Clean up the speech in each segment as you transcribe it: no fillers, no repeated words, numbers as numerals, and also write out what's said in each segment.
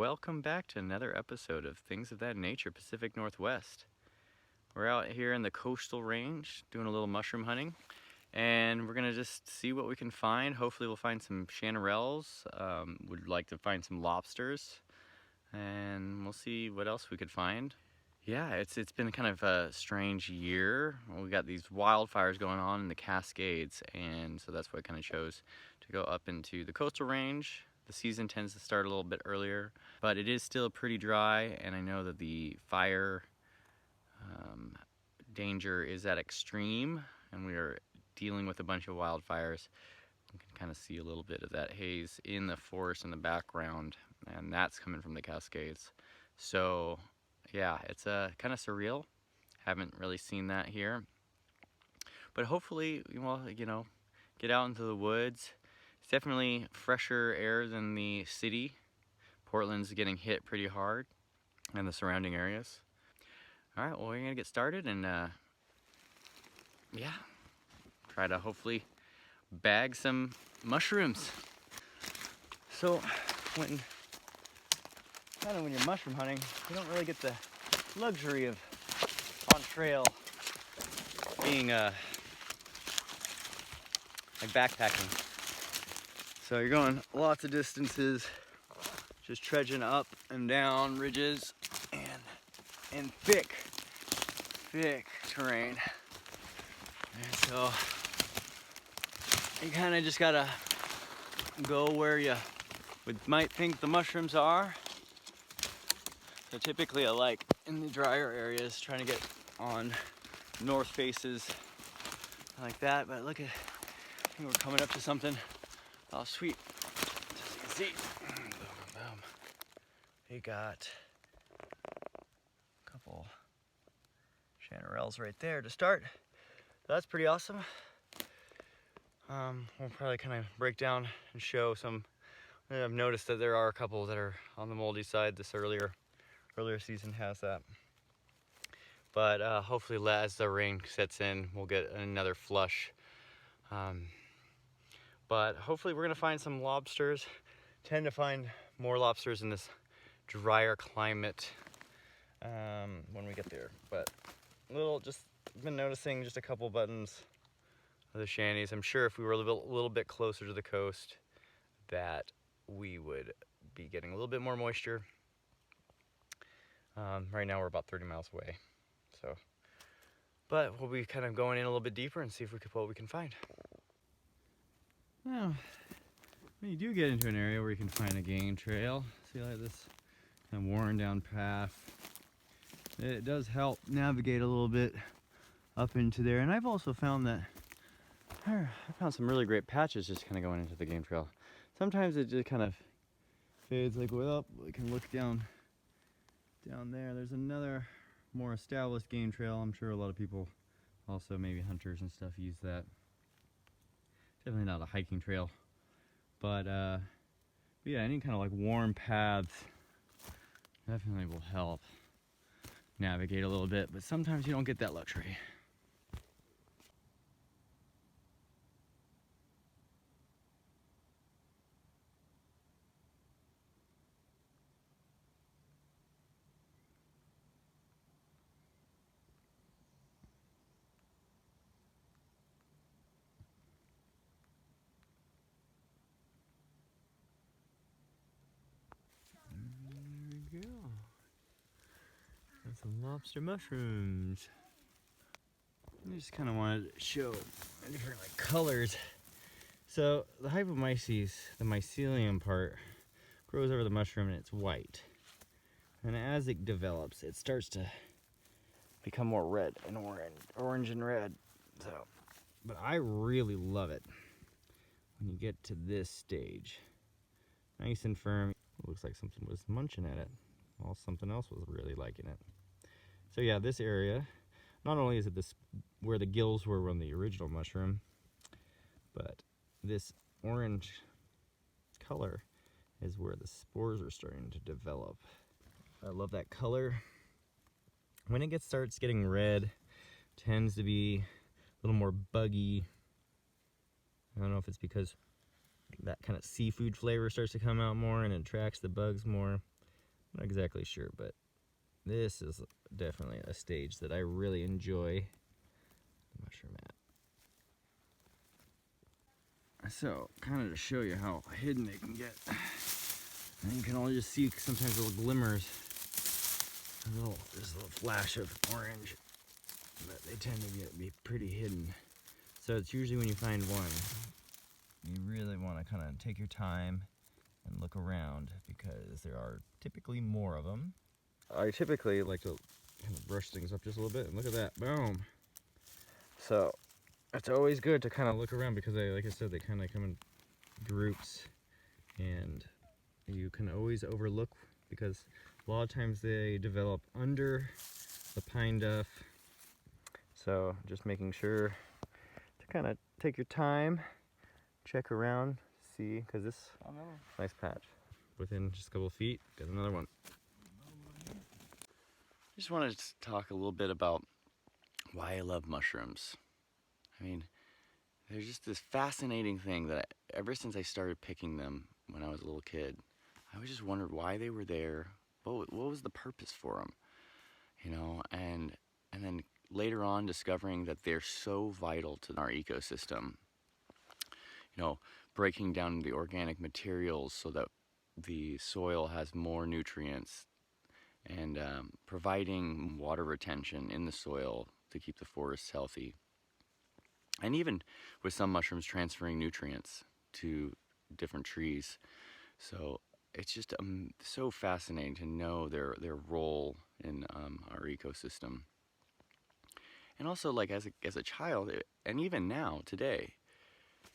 welcome back to another episode of Things of That Nature, Pacific Northwest. We're out here in the coastal range doing a little mushroom hunting, and we're gonna just see what we can find. Hopefully we'll find some chanterelles. Would like to find some lobsters, and we'll see what else we could find. Yeah, it's been kind of a strange year. We got these wildfires going on in the Cascades, and so that's why I kind of chose to go up into the coastal range. The season tends to start a little bit earlier, but it is still pretty dry, and I know that the fire danger is at extreme, and we are dealing with a bunch of wildfires. You can kind of see a little bit of that haze in the forest in the background, and that's coming from the Cascades. So yeah, it's kind of surreal. Haven't really seen that here, but hopefully, well, get out into the woods. It's definitely fresher air than the city. Portland's getting hit pretty hard, and the surrounding areas. All right, well, we're gonna get started and yeah, try to hopefully bag some mushrooms. So when you're mushroom hunting, you don't really get the luxury of on trail being like backpacking. So you're going lots of distances, just trudging up and down ridges and in thick terrain. And so you kind of just gotta go where you might think the mushrooms are. So typically I like in the drier areas trying to get on north faces like that, but look at, I think we're coming up to something. Oh sweet, as you can see, boom, boom. We got a couple chanterelles right there to start. That's pretty awesome. We'll probably kind of break down and show some. I've noticed that there are a couple that are on the moldy side. This earlier season has that. But hopefully as the rain sets in, we'll get another flush. But hopefully we're gonna find some lobsters. Tend to find more lobsters in this drier climate when we get there. But just been noticing just a couple buttons of the shanties. I'm sure if we were a little bit closer to the coast that we would be getting a little bit more moisture. Right now we're about 30 miles away. So, but we'll be kind of going in a little bit deeper and see what we can find. Now, when you do get into an area where you can find a game trail, see like this kind of worn down path, it does help navigate a little bit up into there. And I've also found that I found some really great patches just kind of going into the game trail. Sometimes it just kind of fades. Like, well, we can look down there. There's another more established game trail. I'm sure a lot of people, also maybe hunters and stuff, use that. Definitely not a hiking trail, but yeah, any kind of like warm paths definitely will help navigate a little bit, but sometimes you don't get that luxury. Some lobster mushrooms. I just kind of wanted to show different like colors. So the hypomyces, the mycelium part, grows over the mushroom and it's white. And as it develops, it starts to become more red and orange and red. So, but I really love it when you get to this stage. Nice and firm. It looks like something was munching at it, while something else was really liking it. So yeah, this area, not only is it where the gills were on the original mushroom, but this orange color is where the spores are starting to develop. I love that color. When it starts getting red, tends to be a little more buggy. I don't know if it's because that kind of seafood flavor starts to come out more and it attracts the bugs more. Not exactly sure, but this is definitely a stage that I really enjoy the mushroom at. So, kind of to show you how hidden they can get. And you can only just see sometimes little glimmers, just a little flash of orange, but they tend to be pretty hidden. So it's usually when you find one, you really want to kind of take your time and look around because there are typically more of them. I typically like to kind of brush things up just a little bit, and look at that, boom. So it's always good to kind of look around because like I said, they kind of come in groups, and you can always overlook because a lot of times they develop under the pine duff. So just making sure to kind of take your time, check around, see, because this nice patch. Within just a couple of feet, got another one. Just wanted to talk a little bit about why I love mushrooms. I mean, they're just this fascinating thing that ever since I started picking them when I was a little kid, I always just wondered why they were there. What was the purpose for them? You know, and then later on discovering that they're so vital to our ecosystem. You know, breaking down the organic materials so that the soil has more nutrients, and providing water retention in the soil to keep the forests healthy. And even with some mushrooms transferring nutrients to different trees. So it's just so fascinating to know their role in our ecosystem. And also, like as a child, and even now, today,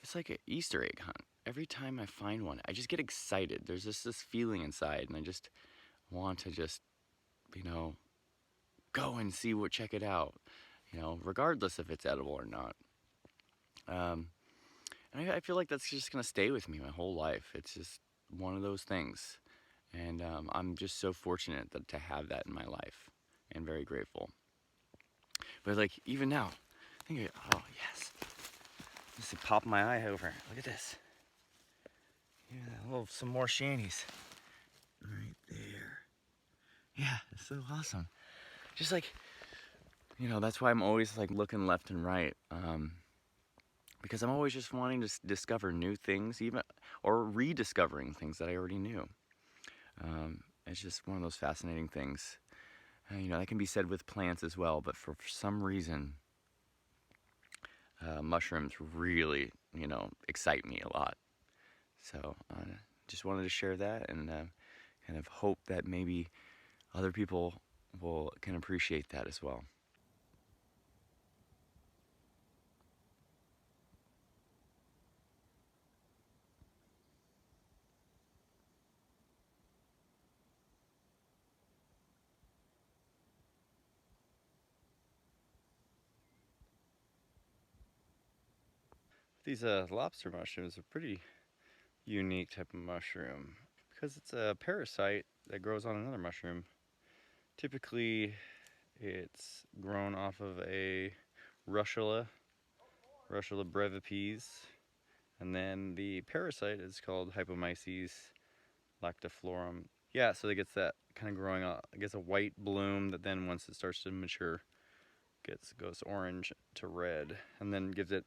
it's like an Easter egg hunt. Every time I find one, I just get excited. There's just this feeling inside, and I just want to just, you know, go and check it out, you know, regardless if it's edible or not. And I feel like that's just gonna stay with me my whole life. It's just one of those things, and I'm just so fortunate to have that in my life, and very grateful. But like even now, I think, oh yes, just pop my eye over. Look at this. Yeah, some more shanies right there. Yeah, it's so awesome. Just like, you know, that's why I'm always like looking left and right, because I'm always just wanting to discover new things, even or rediscovering things that I already knew. It's just one of those fascinating things. You know, that can be said with plants as well, but for some reason, mushrooms really, you know, excite me a lot. So just wanted to share that, and kind of hope that maybe other people can appreciate that as well. These lobster mushrooms are pretty unique type of mushroom because it's a parasite that grows on another mushroom. Typically, it's grown off of a Russula breviipes, and then the parasite is called Hypomyces lactiflorum. Yeah, so it gets that kind of growing up. It gets a white bloom that then, once it starts to mature, goes orange to red, and then gives it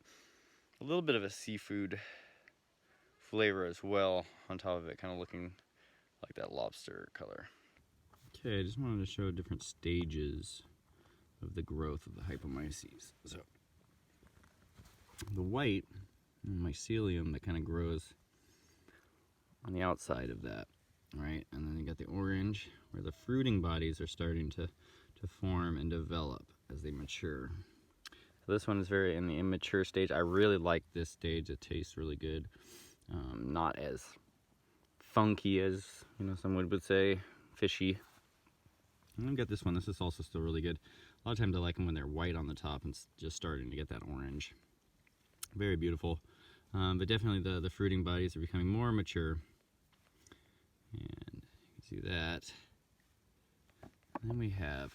a little bit of a seafood flavor as well on top of it, kind of looking like that lobster color. Okay, I just wanted to show different stages of the growth of the hypomyces. So the white mycelium that kind of grows on the outside of that, right? And then you got the orange where the fruiting bodies are starting to form and develop as they mature. So this one is very in the immature stage. I really like this stage. It tastes really good. Not as funky as, you know, someone would say, fishy. And then got this one. This is also still really good. A lot of times I like them when they're white on the top and just starting to get that orange. Very beautiful. But definitely the fruiting bodies are becoming more mature. And you can see that. And then we have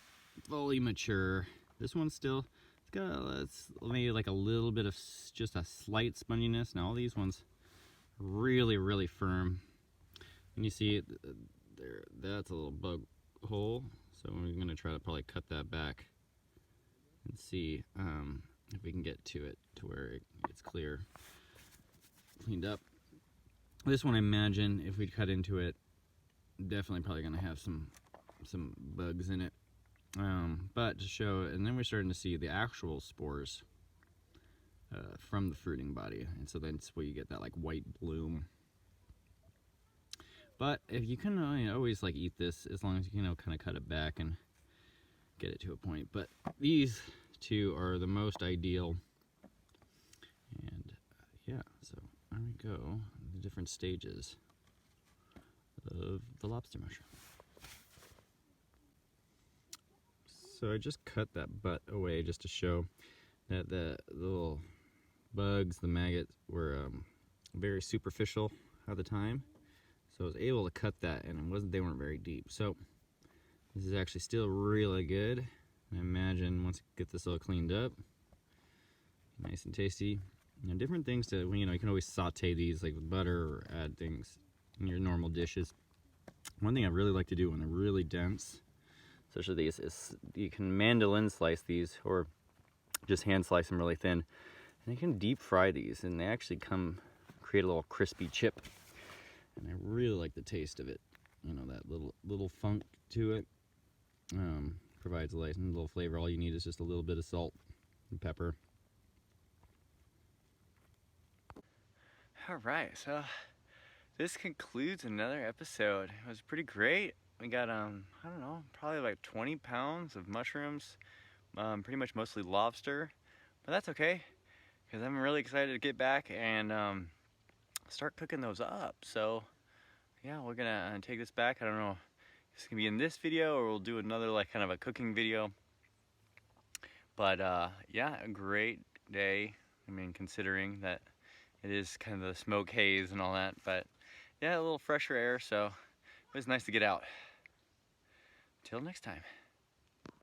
fully mature. This one's still, it's maybe like a little bit of just a slight sponginess. Now all these ones really, really firm. And you see there. That's a little bug hole. So we're gonna try to probably cut that back and see if we can get to it to where it's clear, cleaned up. This one, I imagine, if we cut into it, definitely probably gonna have some bugs in it. But to show, and then we're starting to see the actual spores from the fruiting body, and so that's where you get that like white bloom. But if you can always like eat this as long as you kind of cut it back and get it to a point. But these two are the most ideal. And yeah, so there we go, the different stages of the lobster mushroom. So I just cut that butt away just to show that the little bugs, the maggots, were very superficial at the time. So I was able to cut that, and they weren't very deep. So this is actually still really good. I imagine once you get this all cleaned up, nice and tasty. Different things to, you can always saute these like with butter or add things in your normal dishes. One thing I really like to do when they're really dense, especially these, is you can mandolin slice these or just hand slice them really thin. And you can deep fry these, and they actually create a little crispy chip. And I really like the taste of it. That little funk to it provides a nice little flavor. All you need is just a little bit of salt and pepper. All right, so this concludes another episode. It was pretty great. We got, I don't know, probably like 20 pounds of mushrooms, pretty much mostly lobster, but that's okay, because I'm really excited to get back and start cooking those up. So yeah, we're gonna take this back. I don't know if it's gonna be in this video or we'll do another like kind of a cooking video. But yeah, a great day. I mean, considering that it is kind of the smoke haze and all that, but yeah, a little fresher air, so it was nice to get out. Till next time.